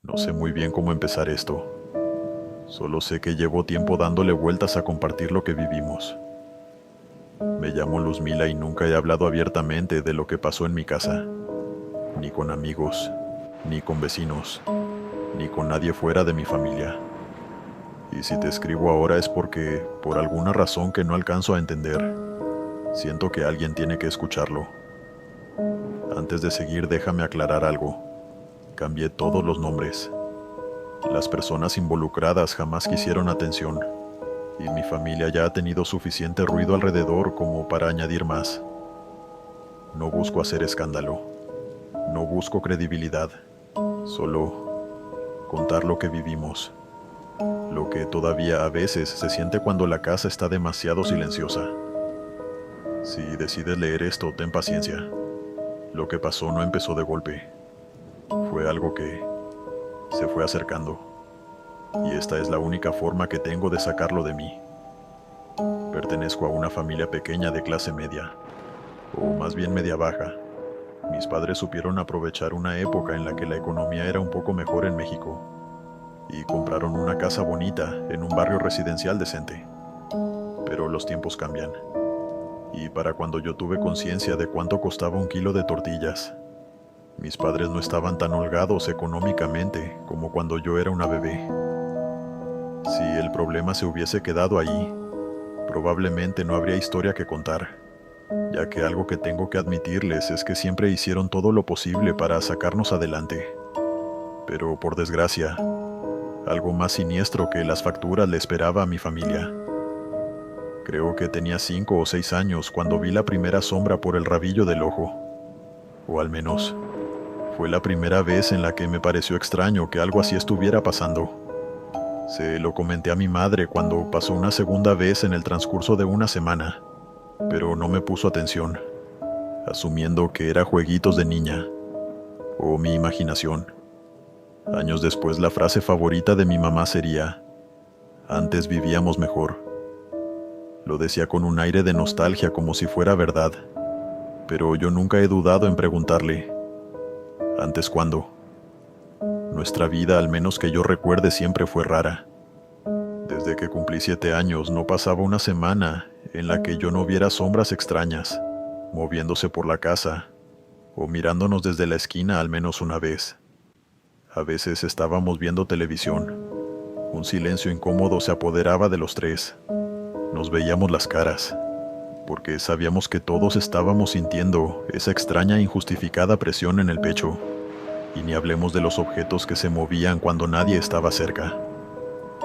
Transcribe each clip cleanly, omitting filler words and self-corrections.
No sé muy bien cómo empezar esto. Solo sé que llevo tiempo dándole vueltas a compartir lo que vivimos. Me llamo Luzmila y nunca he hablado abiertamente de lo que pasó en mi casa. Ni con amigos, ni con vecinos, ni con nadie fuera de mi familia. Y si te escribo ahora es porque, por alguna razón que no alcanzo a entender, siento que alguien tiene que escucharlo. Antes de seguir, déjame aclarar algo. Cambié todos los nombres. Las personas involucradas jamás quisieron atención, y mi familia ya ha tenido suficiente ruido alrededor como para añadir más. No busco hacer escándalo, no busco credibilidad, solo contar lo que vivimos, lo que todavía a veces se siente cuando la casa está demasiado silenciosa. Si decides leer esto, ten paciencia. Lo que pasó no empezó de golpe, fue algo que se fue acercando. Y esta es la única forma que tengo de sacarlo de mí. Pertenezco a una familia pequeña de clase media, o más bien media baja. Mis padres supieron aprovechar una época en la que la economía era un poco mejor en México, y compraron una casa bonita en un barrio residencial decente. Pero los tiempos cambian, y para cuando yo tuve conciencia de cuánto costaba un kilo de tortillas, mis padres no estaban tan holgados económicamente como cuando yo era una bebé. Si el problema se hubiese quedado allí, probablemente no habría historia que contar, ya que algo que tengo que admitirles es que siempre hicieron todo lo posible para sacarnos adelante. Pero por desgracia, algo más siniestro que las facturas le esperaba a mi familia. Creo que tenía 5 o 6 años cuando vi la primera sombra por el rabillo del ojo. O al menos, fue la primera vez en la que me pareció extraño que algo así estuviera pasando. Se lo comenté a mi madre cuando pasó una segunda vez en el transcurso de una semana, pero no me puso atención, asumiendo que era jueguitos de niña, o mi imaginación. Años después, la frase favorita de mi mamá sería: "Antes vivíamos mejor". Lo decía con un aire de nostalgia como si fuera verdad, pero yo nunca he dudado en preguntarle: ¿antes cuándo? Nuestra vida, al menos que yo recuerde, siempre fue rara. Desde que cumplí 7 años, no pasaba una semana en la que yo no viera sombras extrañas, moviéndose por la casa, o mirándonos desde la esquina al menos una vez. A veces estábamos viendo televisión. Un silencio incómodo se apoderaba de los tres. Nos veíamos las caras, porque sabíamos que todos estábamos sintiendo esa extraña e injustificada presión en el pecho. Y ni hablemos de los objetos que se movían cuando nadie estaba cerca.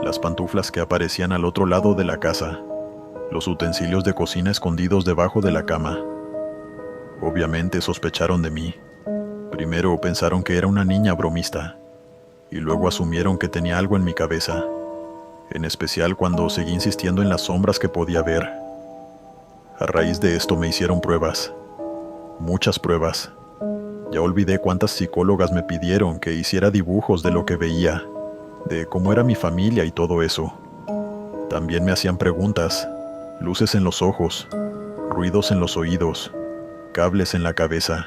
Las pantuflas que aparecían al otro lado de la casa. Los utensilios de cocina escondidos debajo de la cama. Obviamente sospecharon de mí. Primero pensaron que era una niña bromista, y luego asumieron que tenía algo en mi cabeza, en especial cuando seguí insistiendo en las sombras que podía ver. A raíz de esto me hicieron pruebas. Muchas pruebas. Ya olvidé cuántas psicólogas me pidieron que hiciera dibujos de lo que veía, de cómo era mi familia y todo eso. También me hacían preguntas, luces en los ojos, ruidos en los oídos, cables en la cabeza.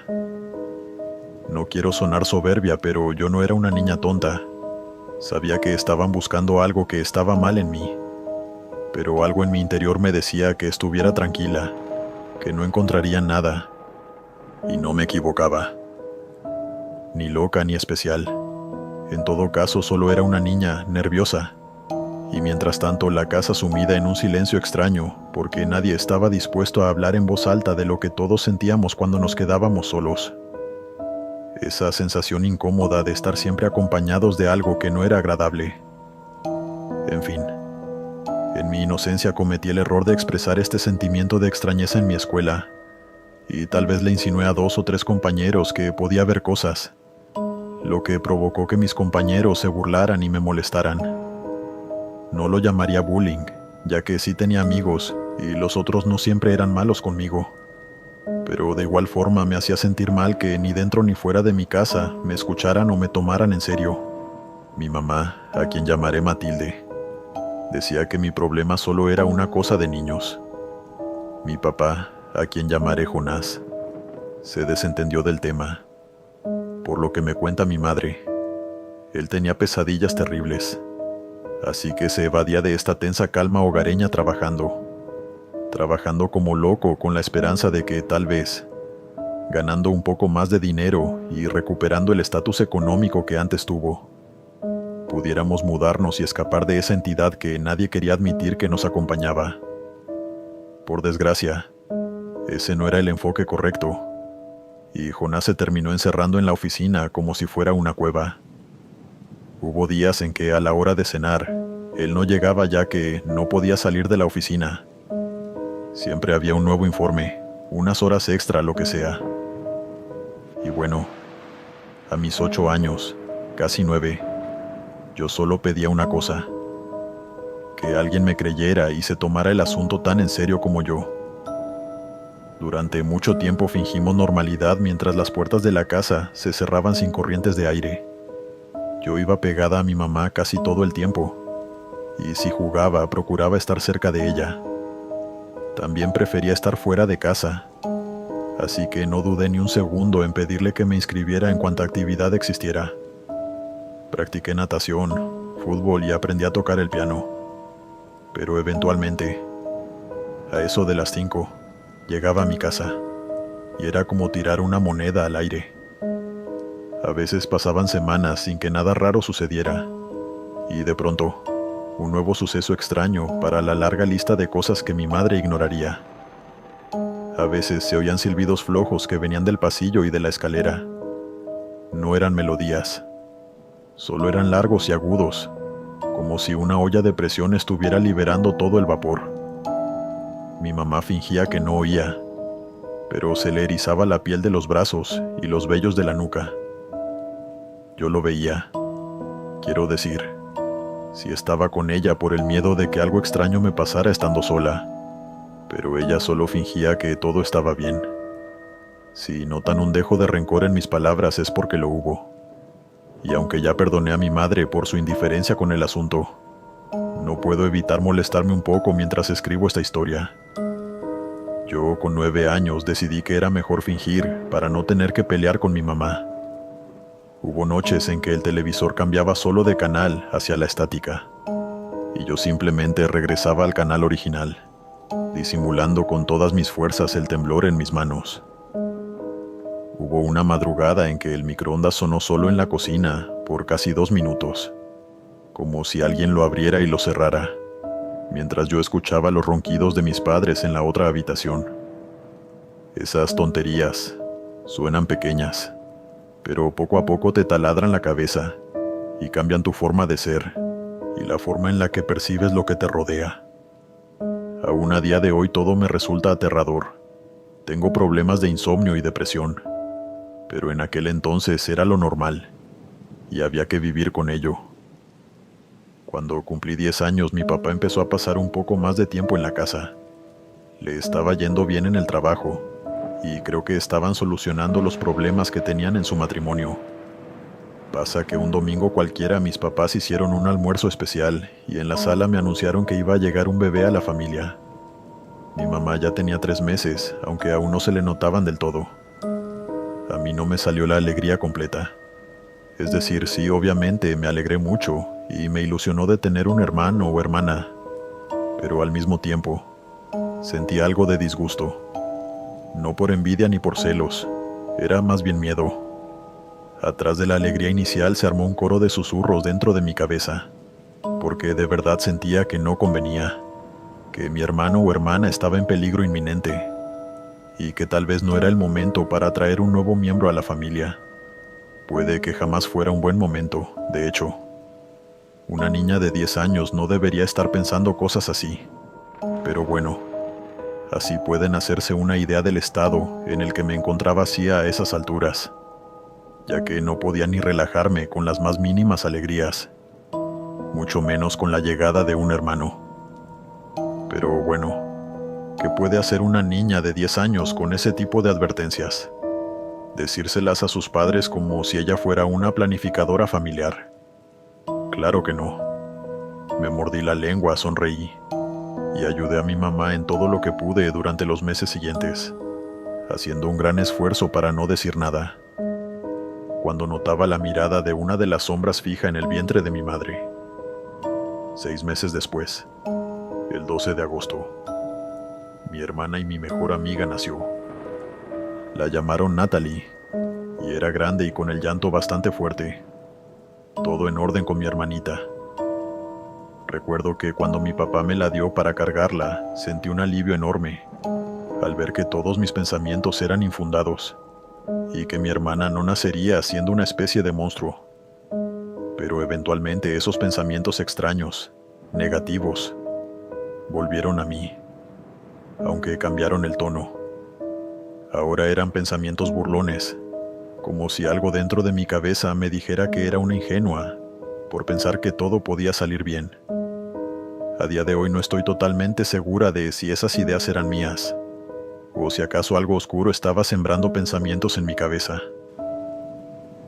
No quiero sonar soberbia, pero yo no era una niña tonta. Sabía que estaban buscando algo que estaba mal en mí, pero algo en mi interior me decía que estuviera tranquila, que no encontrarían nada, y no me equivocaba. Ni loca ni especial. En todo caso, solo era una niña nerviosa. Y mientras tanto, la casa sumida en un silencio extraño, porque nadie estaba dispuesto a hablar en voz alta de lo que todos sentíamos cuando nos quedábamos solos. Esa sensación incómoda de estar siempre acompañados de algo que no era agradable. En fin, en mi inocencia cometí el error de expresar este sentimiento de extrañeza en mi escuela, y tal vez le insinué a 2 o 3 compañeros que podía ver cosas, lo que provocó que mis compañeros se burlaran y me molestaran. No lo llamaría bullying, ya que sí tenía amigos, y los otros no siempre eran malos conmigo. Pero de igual forma me hacía sentir mal que ni dentro ni fuera de mi casa me escucharan o me tomaran en serio. Mi mamá, a quien llamaré Matilde, decía que mi problema solo era una cosa de niños. Mi papá, a quien llamaré Jonás, se desentendió del tema. Por lo que me cuenta mi madre, Él tenía pesadillas terribles, así que se evadía de esta tensa calma hogareña trabajando como loco con la esperanza de que tal vez, ganando un poco más de dinero y recuperando el estatus económico que antes tuvo, pudiéramos mudarnos y escapar de esa entidad que nadie quería admitir que nos acompañaba. Por desgracia, ese no era el enfoque correcto, y Jonás se terminó encerrando en la oficina como si fuera una cueva. Hubo días en que a la hora de cenar, él no llegaba ya que no podía salir de la oficina. Siempre había un nuevo informe, unas horas extra, lo que sea. Y bueno, a mis 8 años, casi 9, yo solo pedía una cosa: que alguien me creyera y se tomara el asunto tan en serio como yo. Durante mucho tiempo fingimos normalidad mientras las puertas de la casa se cerraban sin corrientes de aire. Yo iba pegada a mi mamá casi todo el tiempo, y si jugaba, procuraba estar cerca de ella. También prefería estar fuera de casa, así que no dudé ni un segundo en pedirle que me inscribiera en cuanta actividad existiera. Practiqué natación, fútbol y aprendí a tocar el piano. Pero eventualmente, a eso de las 5, llegaba a mi casa, y era como tirar una moneda al aire. A veces pasaban semanas sin que nada raro sucediera, y de pronto, un nuevo suceso extraño para la larga lista de cosas que mi madre ignoraría. A veces se oían silbidos flojos que venían del pasillo y de la escalera. No eran melodías, solo eran largos y agudos, como si una olla de presión estuviera liberando todo el vapor. Mi mamá fingía que no oía, pero se le erizaba la piel de los brazos y los vellos de la nuca. Yo lo veía. Quiero decir, si estaba con ella por el miedo de que algo extraño me pasara estando sola, pero ella solo fingía que todo estaba bien. Si notan un dejo de rencor en mis palabras es porque lo hubo. Y aunque ya perdoné a mi madre por su indiferencia con el asunto, no puedo evitar molestarme un poco mientras escribo esta historia. Yo, con 9 años, decidí que era mejor fingir para no tener que pelear con mi mamá. Hubo noches en que el televisor cambiaba solo de canal hacia la estática, y yo simplemente regresaba al canal original, disimulando con todas mis fuerzas el temblor en mis manos. Hubo una madrugada en que el microondas sonó solo en la cocina por casi 2 minutos, como si alguien lo abriera y lo cerrara, mientras yo escuchaba los ronquidos de mis padres en la otra habitación. Esas tonterías suenan pequeñas, pero poco a poco te taladran la cabeza y cambian tu forma de ser y la forma en la que percibes lo que te rodea. Aún a día de hoy todo me resulta aterrador. Tengo problemas de insomnio y depresión, pero en aquel entonces era lo normal y había que vivir con ello. Cuando cumplí 10 años, mi papá empezó a pasar un poco más de tiempo en la casa. Le estaba yendo bien en el trabajo, y creo que estaban solucionando los problemas que tenían en su matrimonio. Pasa que un domingo cualquiera mis papás hicieron un almuerzo especial, y en la sala me anunciaron que iba a llegar un bebé a la familia. Mi mamá ya tenía 3 meses, aunque aún no se le notaban del todo. A mí no me salió la alegría completa. Es decir, sí, obviamente me alegré mucho y me ilusionó de tener un hermano o hermana, pero al mismo tiempo sentí algo de disgusto. No por envidia ni por celos, era más bien miedo. Atrás de la alegría inicial se armó un coro de susurros dentro de mi cabeza, porque de verdad sentía que no convenía, que mi hermano o hermana estaba en peligro inminente, y que tal vez no era el momento para traer un nuevo miembro a la familia. Puede que jamás fuera un buen momento, de hecho. Una niña de 10 años no debería estar pensando cosas así. Pero bueno, así pueden hacerse una idea del estado en el que me encontraba así a esas alturas, ya que no podía ni relajarme con las más mínimas alegrías, mucho menos con la llegada de un hermano. Pero bueno, ¿qué puede hacer una niña de 10 años con ese tipo de advertencias? Decírselas a sus padres como si ella fuera una planificadora familiar. Claro que no. Me mordí la lengua, sonreí, y ayudé a mi mamá en todo lo que pude durante los meses siguientes, haciendo un gran esfuerzo para no decir nada. cuando notaba la mirada de una de las sombras fija en el vientre de mi madre. 6 meses después, el 12 de agosto, mi hermana y mi mejor amiga nació. La llamaron Natalie, y era grande y con el llanto bastante fuerte. Todo en orden con mi hermanita. Recuerdo que cuando mi papá me la dio para cargarla, sentí un alivio enorme, al ver que todos mis pensamientos eran infundados, y que mi hermana no nacería siendo una especie de monstruo. Pero eventualmente esos pensamientos extraños, negativos, volvieron a mí, aunque cambiaron el tono. Ahora eran pensamientos burlones, como si algo dentro de mi cabeza me dijera que era una ingenua, por pensar que todo podía salir bien. A día de hoy no estoy totalmente segura de si esas ideas eran mías, o si acaso algo oscuro estaba sembrando pensamientos en mi cabeza.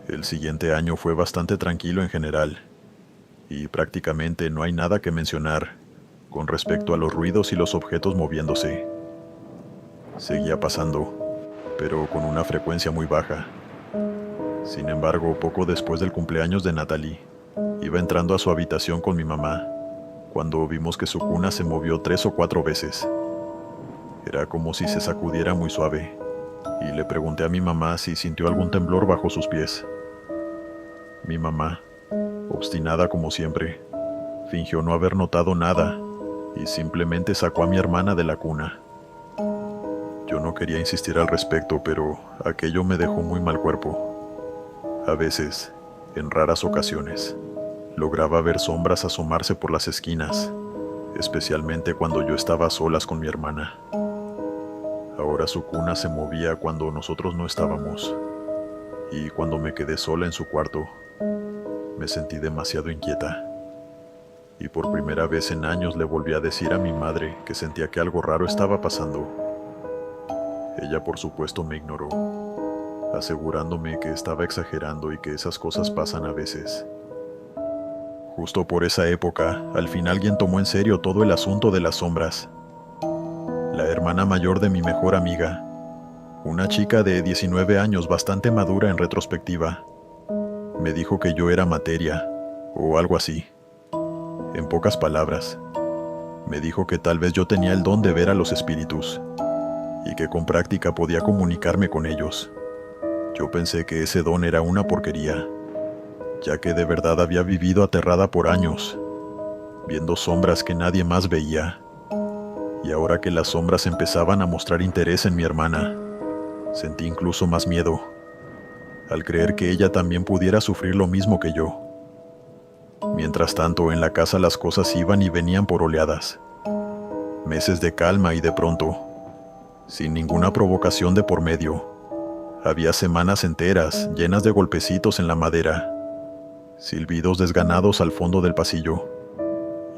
El siguiente año fue bastante tranquilo en general, y prácticamente no hay nada que mencionar con respecto a los ruidos y los objetos moviéndose. Seguía pasando, pero con una frecuencia muy baja. Sin embargo, poco después del cumpleaños de Natalie, iba entrando a su habitación con mi mamá, cuando vimos que su cuna se movió 3 o 4 veces. Era como si se sacudiera muy suave, y le pregunté a mi mamá si sintió algún temblor bajo sus pies. Mi mamá, obstinada como siempre, fingió no haber notado nada y simplemente sacó a mi hermana de la cuna. Yo no quería insistir al respecto, pero aquello me dejó muy mal cuerpo. A veces, en raras ocasiones, lograba ver sombras asomarse por las esquinas, especialmente cuando yo estaba a solas con mi hermana. Ahora su cuna se movía cuando nosotros no estábamos, y cuando me quedé sola en su cuarto, me sentí demasiado inquieta. Y por primera vez en años le volví a decir a mi madre que sentía que algo raro estaba pasando. Ella por supuesto me ignoró, asegurándome que estaba exagerando y que esas cosas pasan a veces. Justo por esa época, al fin alguien tomó en serio todo el asunto de las sombras. La hermana mayor de mi mejor amiga, una chica de 19 años bastante madura en retrospectiva, me dijo que yo era materia, o algo así. En pocas palabras, me dijo que tal vez yo tenía el don de ver a los espíritus, y que con práctica podía comunicarme con ellos. Yo pensé que ese don era una porquería, ya que de verdad había vivido aterrada por años, viendo sombras que nadie más veía. Y ahora que las sombras empezaban a mostrar interés en mi hermana, sentí incluso más miedo, al creer que ella también pudiera sufrir lo mismo que yo. Mientras tanto, en la casa las cosas iban y venían por oleadas. Meses de calma y de pronto, sin ninguna provocación de por medio, había semanas enteras llenas de golpecitos en la madera, silbidos desganados al fondo del pasillo,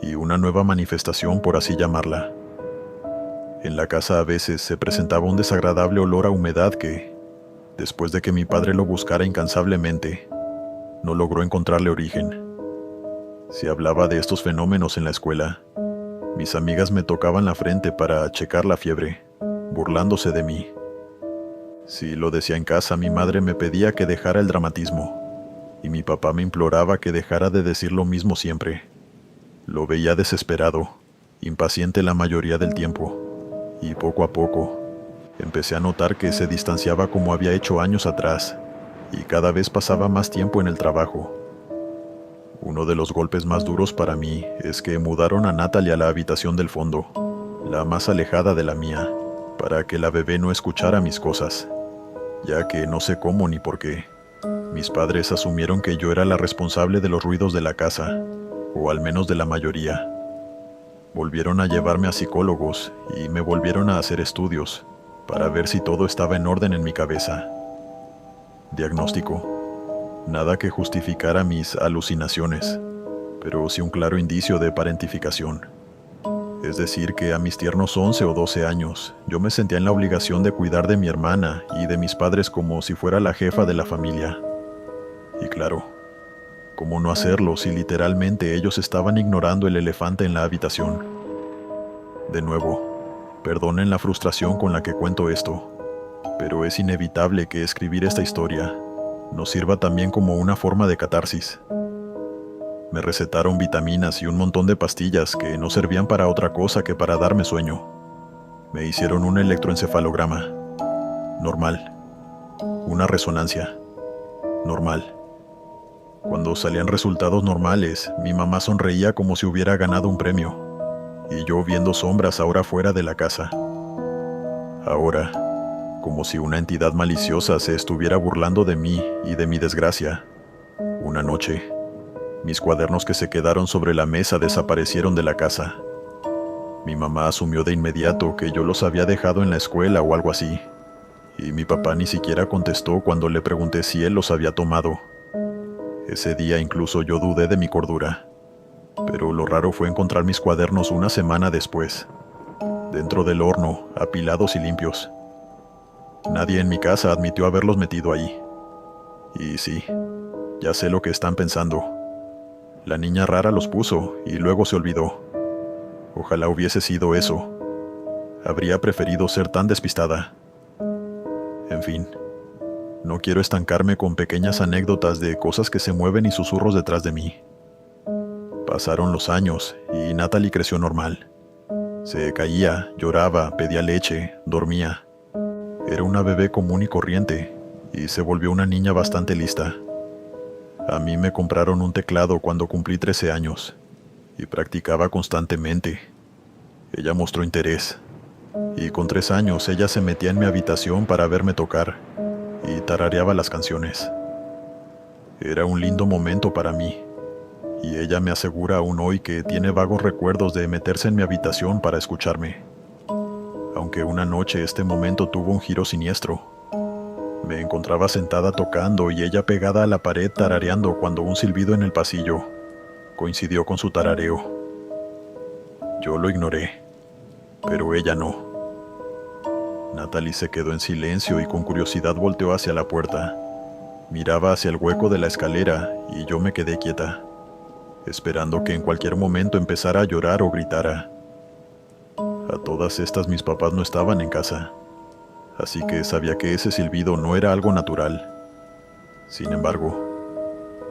y una nueva manifestación, por así llamarla. En la casa a veces se presentaba un desagradable olor a humedad que, después de que mi padre lo buscara incansablemente, no logró encontrarle origen. Si hablaba de estos fenómenos en la escuela, mis amigas me tocaban la frente para checar la fiebre, burlándose de mí. Si lo decía en casa, mi madre me pedía que dejara el dramatismo, y mi papá me imploraba que dejara de decir lo mismo siempre. Lo veía desesperado, impaciente la mayoría del tiempo, y poco a poco, empecé a notar que se distanciaba como había hecho años atrás, y cada vez pasaba más tiempo en el trabajo. Uno de los golpes más duros para mí es que mudaron a Natalie a la habitación del fondo, la más alejada de la mía, para que la bebé no escuchara mis cosas, ya que no sé cómo ni por qué. Mis padres asumieron que yo era la responsable de los ruidos de la casa, o al menos de la mayoría. Volvieron a llevarme a psicólogos y me volvieron a hacer estudios para ver si todo estaba en orden en mi cabeza. Diagnóstico: nada que justificara mis alucinaciones, pero sí un claro indicio de parentificación. Es decir, que a mis tiernos 11 o 12 años, yo me sentía en la obligación de cuidar de mi hermana y de mis padres como si fuera la jefa de la familia. Y claro, ¿cómo no hacerlo si literalmente ellos estaban ignorando el elefante en la habitación? De nuevo, perdonen la frustración con la que cuento esto, pero es inevitable que escribir esta historia nos sirva también como una forma de catarsis. Me recetaron vitaminas y un montón de pastillas que no servían para otra cosa que para darme sueño. Me hicieron un electroencefalograma. Normal. Una resonancia. Normal. Cuando salían resultados normales, mi mamá sonreía como si hubiera ganado un premio, y yo viendo sombras ahora fuera de la casa. Ahora, como si una entidad maliciosa se estuviera burlando de mí y de mi desgracia. Una noche, mis cuadernos que se quedaron sobre la mesa desaparecieron de la casa. Mi mamá asumió de inmediato que yo los había dejado en la escuela o algo así, y mi papá ni siquiera contestó cuando le pregunté si él los había tomado. Ese día incluso yo dudé de mi cordura, pero lo raro fue encontrar mis cuadernos una semana después, dentro del horno, apilados y limpios. Nadie en mi casa admitió haberlos metido ahí. Y sí, ya sé lo que están pensando. La niña rara los puso y luego se olvidó. Ojalá hubiese sido eso. Habría preferido ser tan despistada. En fin, no quiero estancarme con pequeñas anécdotas de cosas que se mueven y susurros detrás de mí. Pasaron los años y Natalie creció normal. Se caía, lloraba, pedía leche, dormía. Era una bebé común y corriente, y se volvió una niña bastante lista. A mí me compraron un teclado cuando cumplí 13 años, y practicaba constantemente. Ella mostró interés, y con 3 años ella se metía en mi habitación para verme tocar, y tarareaba las canciones. Era un lindo momento para mí, y ella me asegura aún hoy que tiene vagos recuerdos de meterse en mi habitación para escucharme. Aunque una noche este momento tuvo un giro siniestro. Me encontraba sentada tocando y ella pegada a la pared tarareando cuando un silbido en el pasillo coincidió con su tarareo. Yo lo ignoré, pero ella no. Natalie se quedó en silencio y con curiosidad volteó hacia la puerta. Miraba hacia el hueco de la escalera y yo me quedé quieta, esperando que en cualquier momento empezara a llorar o gritara. A todas estas mis papás no estaban en casa, así que sabía que ese silbido no era algo natural. Sin embargo,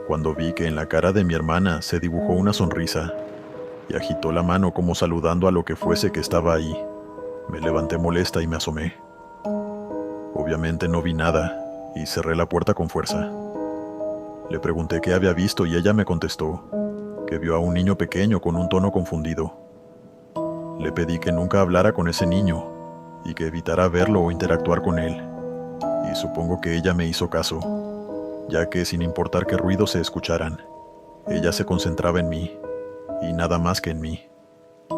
cuando vi que en la cara de mi hermana se dibujó una sonrisa y agitó la mano como saludando a lo que fuese que estaba ahí, me levanté molesta y me asomé. Obviamente no vi nada y cerré la puerta con fuerza. Le pregunté qué había visto y ella me contestó que vio a un niño pequeño con un tono confundido. Le pedí que nunca hablara con ese niño y que evitara verlo o interactuar con él. Y supongo que ella me hizo caso, ya que sin importar qué ruidos se escucharan, ella se concentraba en mí, y nada más que en mí,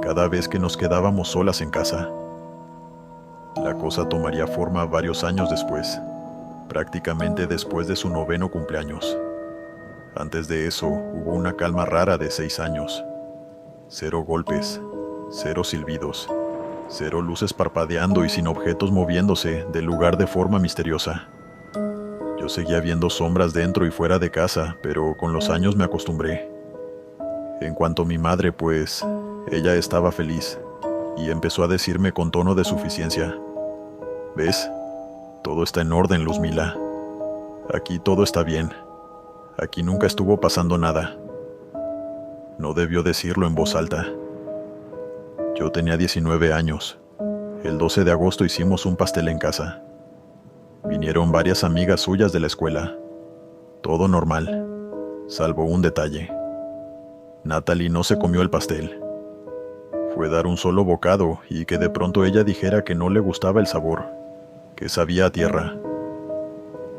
cada vez que nos quedábamos solas en casa. La cosa tomaría forma varios años después, prácticamente después de su 9º cumpleaños. Antes de eso, hubo una calma rara de 6 años. 0 golpes. 0 silbidos, 0 luces parpadeando y sin objetos moviéndose del lugar de forma misteriosa. Yo seguía viendo sombras dentro y fuera de casa, pero con los años me acostumbré. En cuanto a mi madre, pues, ella estaba feliz, y empezó a decirme con tono de suficiencia: ¿ves? Todo está en orden, Luzmila. Aquí todo está bien. Aquí nunca estuvo pasando nada. No debió decirlo en voz alta. Yo tenía 19 años. El 12 de agosto hicimos un pastel en casa. Vinieron varias amigas suyas de la escuela. Todo normal, salvo un detalle. Natalie no se comió el pastel. Fue dar un solo bocado y que de pronto ella dijera que no le gustaba el sabor, que sabía a tierra.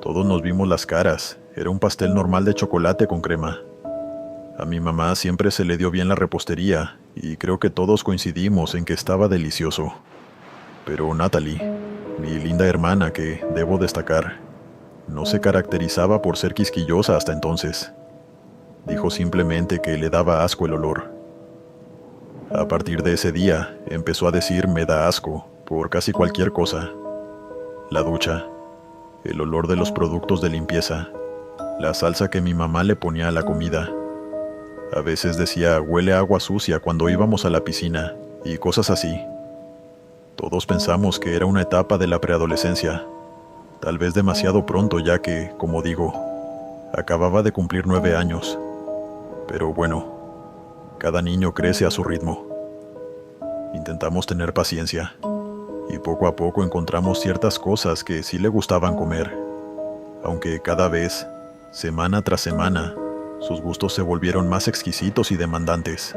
Todos nos vimos las caras. Era un pastel normal de chocolate con crema. A mi mamá siempre se le dio bien la repostería, y creo que todos coincidimos en que estaba delicioso. Pero Natalie, mi linda hermana que, debo destacar, no se caracterizaba por ser quisquillosa hasta entonces. Dijo simplemente que le daba asco el olor. A partir de ese día, empezó a decir me da asco por casi cualquier cosa. La ducha, el olor de los productos de limpieza, la salsa que mi mamá le ponía a la comida. A veces decía huele a agua sucia cuando íbamos a la piscina y cosas así. Todos pensamos que era una etapa de la preadolescencia, tal vez demasiado pronto ya que, como digo, Acababa de cumplir 9 años. Pero bueno, cada niño crece a su ritmo. Intentamos tener paciencia, y poco a poco encontramos ciertas cosas que sí le gustaban comer, aunque cada vez, semana tras semana, sus gustos se volvieron más exquisitos y demandantes.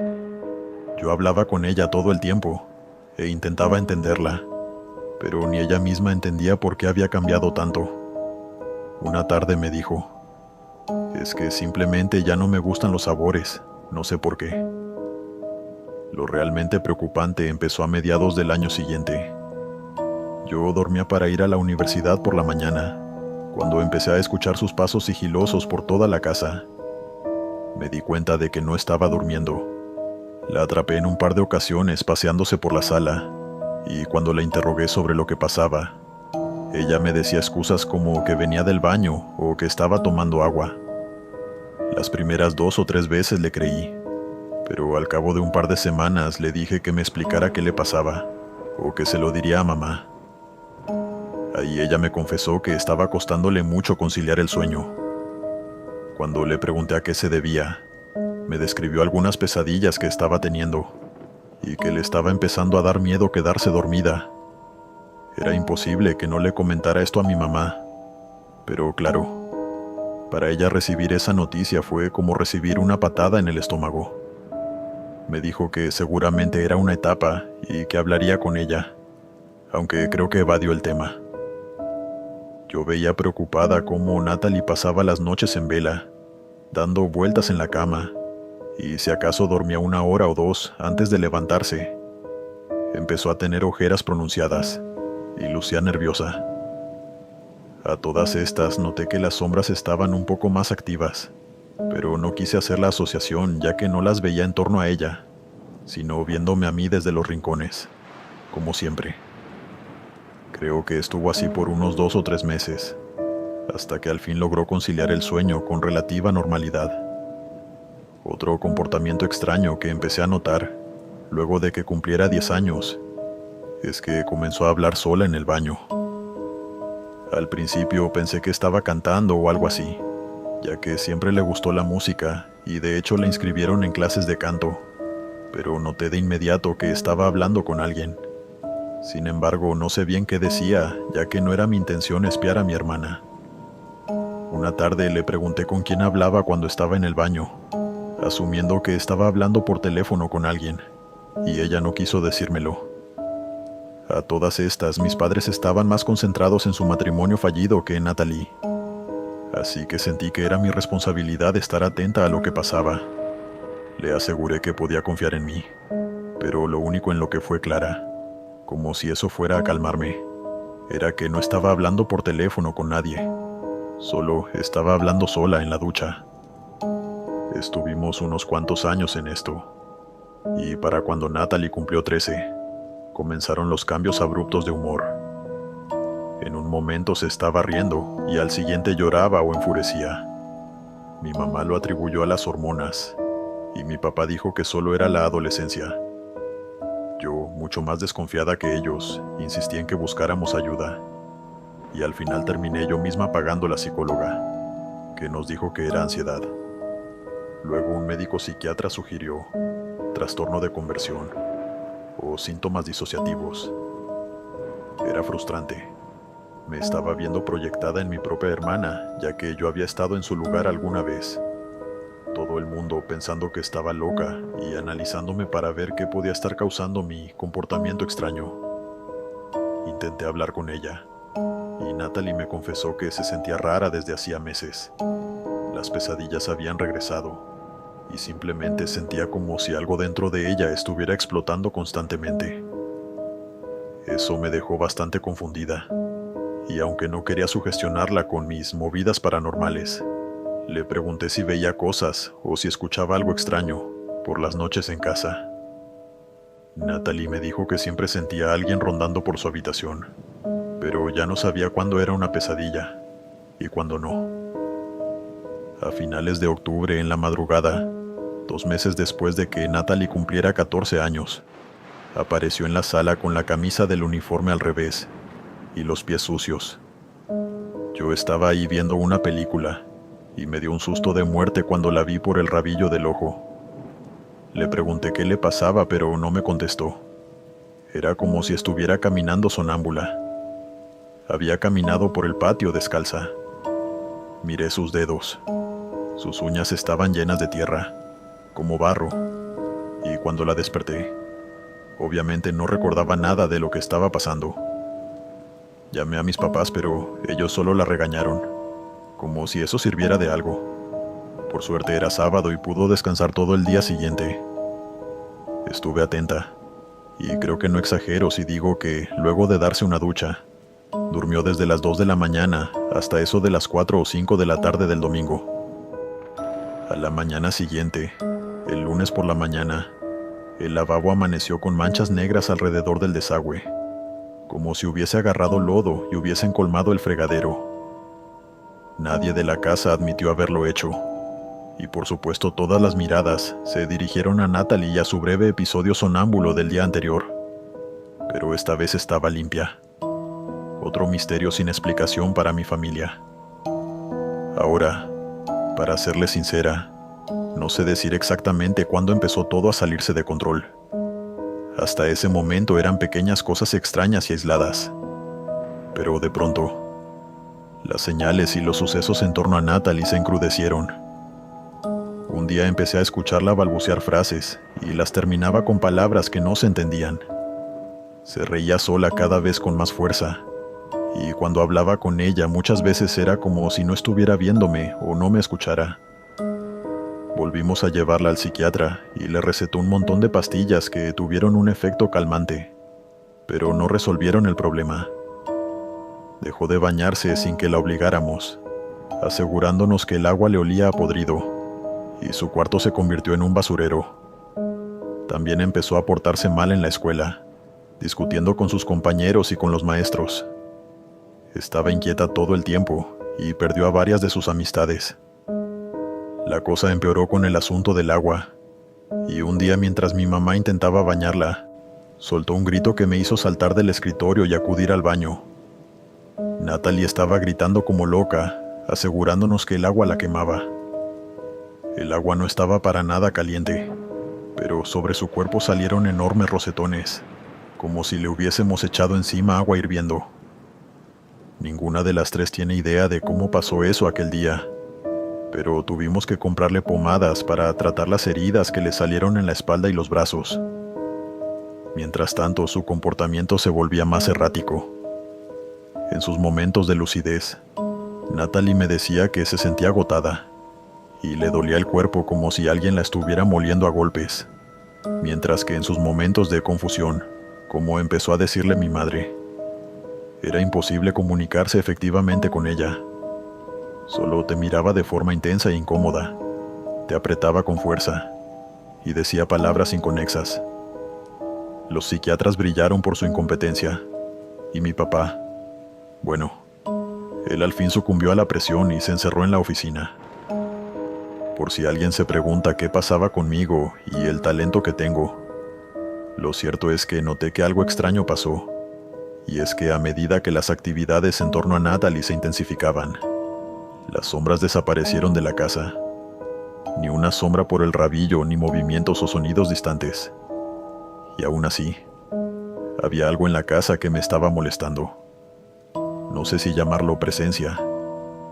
Yo hablaba con ella todo el tiempo, e intentaba entenderla, pero ni ella misma entendía por qué había cambiado tanto. Una tarde me dijo, es que simplemente ya no me gustan los sabores, no sé por qué. Lo realmente preocupante empezó a mediados del año siguiente. Yo dormía para ir a la universidad por la mañana, cuando empecé a escuchar sus pasos sigilosos por toda la casa. Me di cuenta de que no estaba durmiendo. La atrapé en un par de ocasiones paseándose por la sala, y cuando la interrogué sobre lo que pasaba, ella me decía excusas como que venía del baño o que estaba tomando agua. Las primeras 2 o 3 veces le creí, pero al cabo de un par de semanas le dije que me explicara qué le pasaba, o que se lo diría a mamá. Ahí ella me confesó que estaba costándole mucho conciliar el sueño. Cuando le pregunté a qué se debía, me describió algunas pesadillas que estaba teniendo, y que le estaba empezando a dar miedo quedarse dormida. Era imposible que no le comentara esto a mi mamá, pero claro, para ella recibir esa noticia fue como recibir una patada en el estómago. Me dijo que seguramente era una etapa y que hablaría con ella, aunque creo que evadió el tema. Yo veía preocupada cómo Natalie pasaba las noches en vela, dando vueltas en la cama, y si acaso dormía 1 hora o 2 antes de levantarse. Empezó a tener ojeras pronunciadas, y lucía nerviosa. A todas estas noté que las sombras estaban un poco más activas, pero no quise hacer la asociación ya que no las veía en torno a ella, sino viéndome a mí desde los rincones, como siempre. Creo que estuvo así por unos 2 o 3 meses, hasta que al fin logró conciliar el sueño con relativa normalidad. Otro comportamiento extraño que empecé a notar, luego de que cumpliera 10 años, es que comenzó a hablar sola en el baño. Al principio pensé que estaba cantando o algo así, ya que siempre le gustó la música y de hecho la inscribieron en clases de canto, pero noté de inmediato que estaba hablando con alguien. Sin embargo, no sé bien qué decía, ya que no era mi intención espiar a mi hermana. Una tarde le pregunté con quién hablaba cuando estaba en el baño, asumiendo que estaba hablando por teléfono con alguien, y ella no quiso decírmelo. A todas estas, mis padres estaban más concentrados en su matrimonio fallido que en Natalie, así que sentí que era mi responsabilidad estar atenta a lo que pasaba. Le aseguré que podía confiar en mí, pero lo único en lo que fue clara, como si eso fuera a calmarme, era que no estaba hablando por teléfono con nadie, solo estaba hablando sola en la ducha. Estuvimos unos cuantos años en esto, y para cuando Natalie cumplió 13, comenzaron los cambios abruptos de humor. En un momento se estaba riendo y al siguiente lloraba o enfurecía. Mi mamá lo atribuyó a las hormonas y mi papá dijo que solo era la adolescencia. Yo, mucho más desconfiada que ellos, insistí en que buscáramos ayuda y al final terminé yo misma pagando la psicóloga, que nos dijo que era ansiedad. Luego un médico psiquiatra sugirió trastorno de conversión o síntomas disociativos. Era frustrante. Me estaba viendo proyectada en mi propia hermana, ya que yo había estado en su lugar alguna vez. Todo el mundo pensando que estaba loca y analizándome para ver qué podía estar causando mi comportamiento extraño. Intenté hablar con ella, y Natalie me confesó que se sentía rara desde hacía meses. Las pesadillas habían regresado, y simplemente sentía como si algo dentro de ella estuviera explotando constantemente. Eso me dejó bastante confundida, y aunque no quería sugestionarla con mis movidas paranormales, le pregunté si veía cosas o si escuchaba algo extraño por las noches en casa. Natalie me dijo que siempre sentía a alguien rondando por su habitación, pero ya no sabía cuándo era una pesadilla y cuándo no. A finales de octubre, en la madrugada, 2 meses después de que Natalie cumpliera 14 años, apareció en la sala con la camisa del uniforme al revés y los pies sucios. Yo estaba ahí viendo una película y me dio un susto de muerte cuando la vi por el rabillo del ojo. Le pregunté qué le pasaba, pero no me contestó. Era como si estuviera caminando sonámbula. Había caminado por el patio descalza. Miré sus dedos. Sus uñas estaban llenas de tierra, como barro, y cuando la desperté, obviamente no recordaba nada de lo que estaba pasando. Llamé a mis papás, pero ellos solo la regañaron, como si eso sirviera de algo. Por suerte era sábado y pudo descansar todo el día siguiente. Estuve atenta, y creo que no exagero si digo que, luego de darse una ducha, durmió desde las 2 de la mañana hasta eso de las 4 o 5 de la tarde del domingo. A la mañana siguiente, el lunes por la mañana, el lavabo amaneció con manchas negras alrededor del desagüe, como si hubiese agarrado lodo y hubiesen colmado el fregadero. Nadie de la casa admitió haberlo hecho, y por supuesto todas las miradas se dirigieron a Natalie y a su breve episodio sonámbulo del día anterior. Pero esta vez estaba limpia. Otro misterio sin explicación para mi familia. Ahora, para serle sincera, no sé decir exactamente cuándo empezó todo a salirse de control. Hasta ese momento eran pequeñas cosas extrañas y aisladas. Pero de pronto, las señales y los sucesos en torno a Natalie se encrudecieron. Un día empecé a escucharla balbucear frases y las terminaba con palabras que no se entendían. Se reía sola cada vez con más fuerza, y cuando hablaba con ella muchas veces era como si no estuviera viéndome o no me escuchara. Volvimos a llevarla al psiquiatra y le recetó un montón de pastillas que tuvieron un efecto calmante, pero no resolvieron el problema. Dejó de bañarse sin que la obligáramos, asegurándonos que el agua le olía a podrido, y su cuarto se convirtió en un basurero. También empezó a portarse mal en la escuela, discutiendo con sus compañeros y con los maestros. Estaba inquieta todo el tiempo y perdió a varias de sus amistades. La cosa empeoró con el asunto del agua, y un día mientras mi mamá intentaba bañarla, soltó un grito que me hizo saltar del escritorio y acudir al baño. Natalie estaba gritando como loca, asegurándonos que el agua la quemaba. El agua no estaba para nada caliente, pero sobre su cuerpo salieron enormes rosetones, como si le hubiésemos echado encima agua hirviendo. Ninguna de las tres tiene idea de cómo pasó eso aquel día, pero tuvimos que comprarle pomadas para tratar las heridas que le salieron en la espalda y los brazos. Mientras tanto, su comportamiento se volvía más errático. En sus momentos de lucidez, Natalie me decía que se sentía agotada y le dolía el cuerpo como si alguien la estuviera moliendo a golpes, mientras que en sus momentos de confusión, como empezó a decirle mi madre, era imposible comunicarse efectivamente con ella. Solo te miraba de forma intensa e incómoda, te apretaba con fuerza y decía palabras inconexas. Los psiquiatras brillaron por su incompetencia, y mi papá, bueno, él al fin sucumbió a la presión y se encerró en la oficina. Por si alguien se pregunta qué pasaba conmigo y el talento que tengo, lo cierto es que noté que algo extraño pasó, y es que a medida que las actividades en torno a Natalie se intensificaban, las sombras desaparecieron de la casa. Ni una sombra por el rabillo, ni movimientos o sonidos distantes. Y aún así, había algo en la casa que me estaba molestando. No sé si llamarlo presencia,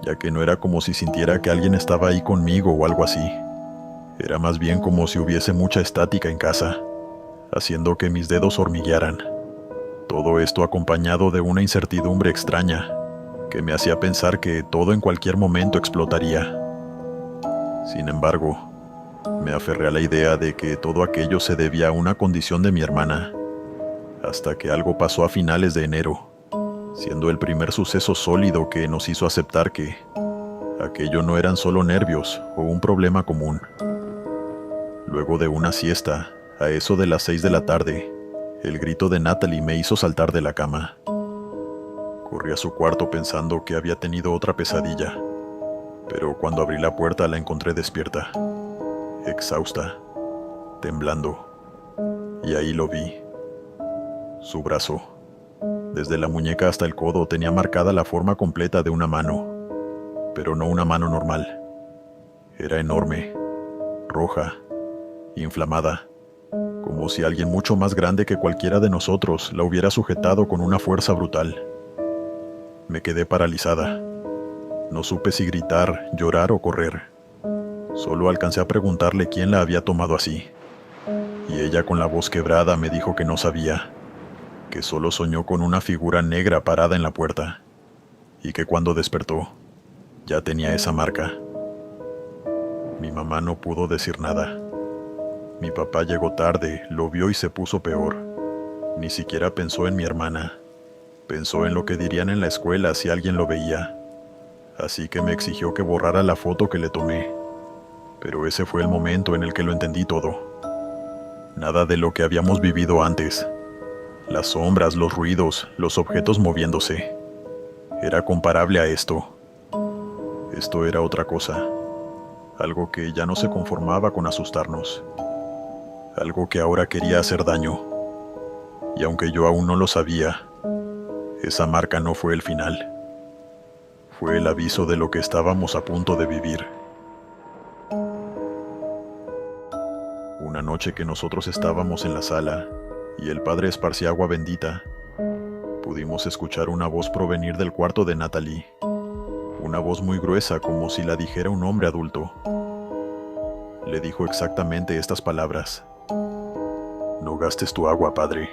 ya que no era como si sintiera que alguien estaba ahí conmigo o algo así. Era más bien como si hubiese mucha estática en casa, haciendo que mis dedos hormiguearan. Todo esto acompañado de una incertidumbre extraña, que me hacía pensar que todo en cualquier momento explotaría. Sin embargo, me aferré a la idea de que todo aquello se debía a una condición de mi hermana, hasta que algo pasó a finales de enero, siendo el primer suceso sólido que nos hizo aceptar que aquello no eran solo nervios o un problema común. Luego de una siesta, a eso de las 6 de la tarde, el grito de Natalie me hizo saltar de la cama. Corrí a su cuarto pensando que había tenido otra pesadilla, pero cuando abrí la puerta la encontré despierta, exhausta, temblando, y ahí lo vi. Su brazo, desde la muñeca hasta el codo, tenía marcada la forma completa de una mano, pero no una mano normal, Era enorme, roja, inflamada, como si alguien mucho más grande que cualquiera de nosotros la hubiera sujetado con una fuerza brutal. Me quedé paralizada. No supe si gritar, llorar o correr. Solo alcancé a preguntarle quién la había tomado así. Y ella con la voz quebrada me dijo que no sabía, que solo soñó con una figura negra parada en la puerta, y que cuando despertó, ya tenía esa marca. Mi mamá no pudo decir nada. Mi papá llegó tarde, lo vio y se puso peor. Ni siquiera pensó en mi hermana. Pensó en lo que dirían en la escuela si alguien lo veía. Así que me exigió que borrara la foto que le tomé. Pero ese fue el momento en el que lo entendí todo. Nada de lo que habíamos vivido antes. Las sombras, los ruidos, los objetos moviéndose. Era comparable a esto. Esto era otra cosa. Algo que ya no se conformaba con asustarnos. Algo que ahora quería hacer daño. Y aunque yo aún no lo sabía, esa marca no fue el final. Fue el aviso de lo que estábamos a punto de vivir. Una noche que nosotros estábamos en la sala y el padre esparcía agua bendita, pudimos escuchar una voz provenir del cuarto de Natalie. Una voz muy gruesa, como si la dijera un hombre adulto. Le dijo exactamente estas palabras: "No gastes tu agua, padre".